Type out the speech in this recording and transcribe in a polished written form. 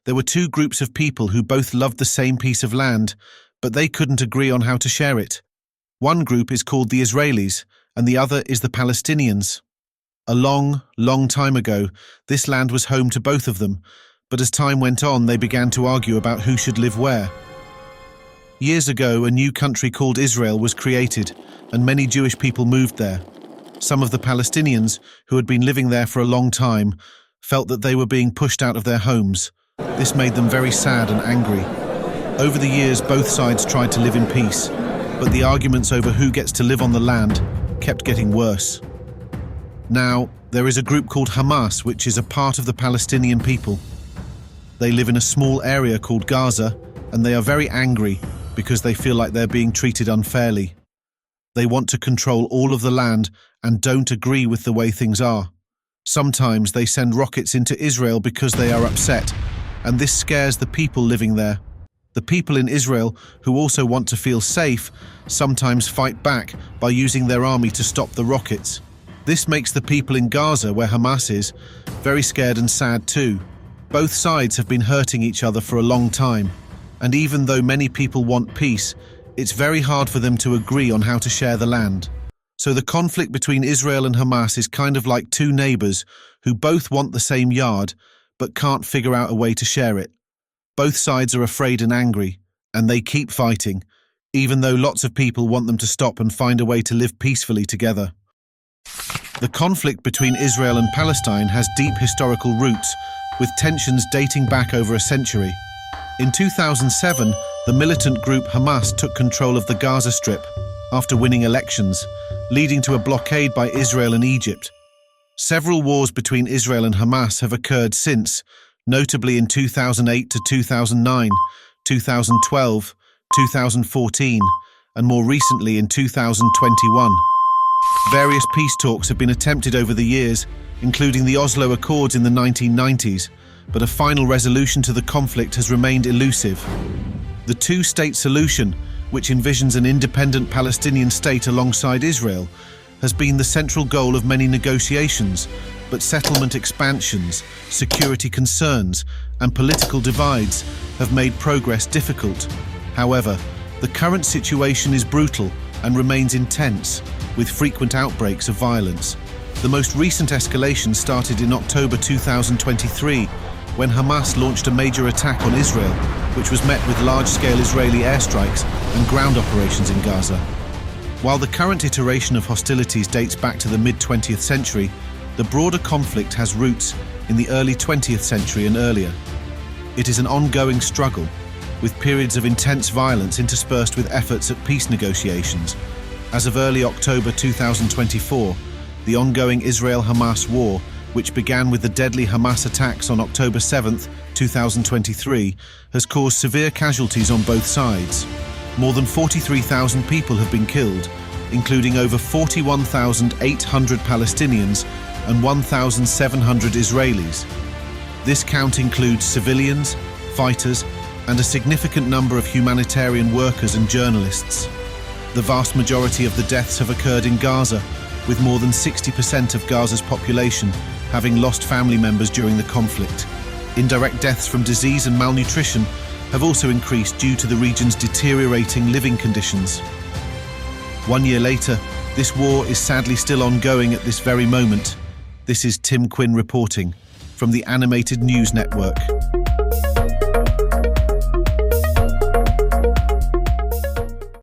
There were two groups of people who both loved the same piece of land, but they couldn't agree on how to share it. One group is called the Israelis, and the other is the Palestinians. A long, long time ago, this land was home to both of them, but as time went on, they began to argue about who should live where. Years ago, a new country called Israel was created, and many Jewish people moved there. Some of the Palestinians, who had been living there for a long time, felt that they were being pushed out of their homes. This made them very sad and angry. Over the years, both sides tried to live in peace, but the arguments over who gets to live on the land kept getting worse. Now, there is a group called Hamas, which is a part of the Palestinian people. They live in a small area called Gaza, and they are very angry because they feel like they're being treated unfairly. They want to control all of the land and don't agree with the way things are. Sometimes they send rockets into Israel because they are upset, and this scares the people living there. The people in Israel, who also want to feel safe, sometimes fight back by using their army to stop the rockets. This makes the people in Gaza, where Hamas is, very scared and sad too. Both sides have been hurting each other for a long time, and even though many people want peace, it's very hard for them to agree on how to share the land. So the conflict between Israel and Hamas is kind of like two neighbors who both want the same yard, but can't figure out a way to share it. Both sides are afraid and angry, and they keep fighting, even though lots of people want them to stop and find a way to live peacefully together. The conflict between Israel and Palestine has deep historical roots, with tensions dating back over a century. In 2007, the militant group Hamas took control of the Gaza Strip after winning elections, leading to a blockade by Israel and Egypt. Several wars between Israel and Hamas have occurred since, notably in 2008 to 2009, 2012, 2014, and more recently in 2021. Various peace talks have been attempted over the years, including the Oslo Accords in the 1990s, but a final resolution to the conflict has remained elusive. The two-state solution, which envisions an independent Palestinian state alongside Israel, has been the central goal of many negotiations, but settlement expansions, security concerns, and political divides have made progress difficult. However, the current situation is brutal and remains intense, with frequent outbreaks of violence. The most recent escalation started in October 2023, when Hamas launched a major attack on Israel, which was met with large-scale Israeli airstrikes and ground operations in Gaza. While the current iteration of hostilities dates back to the mid-20th century, the broader conflict has roots in the early 20th century and earlier. It is an ongoing struggle, with periods of intense violence interspersed with efforts at peace negotiations. As of early October 2024, the ongoing Israel-Hamas war, which began with the deadly Hamas attacks on October 7, 2023, has caused severe casualties on both sides. More than 43,000 people have been killed, including over 41,800 Palestinians and 1,700 Israelis. This count includes civilians, fighters, and a significant number of humanitarian workers and journalists. The vast majority of the deaths have occurred in Gaza, with more than 60% of Gaza's population having lost family members during the conflict. Indirect deaths from disease and malnutrition have also increased due to the region's deteriorating living conditions. 1 year later, this war is sadly still ongoing at this very moment. This is Tim Quinn reporting from the Animated News Network.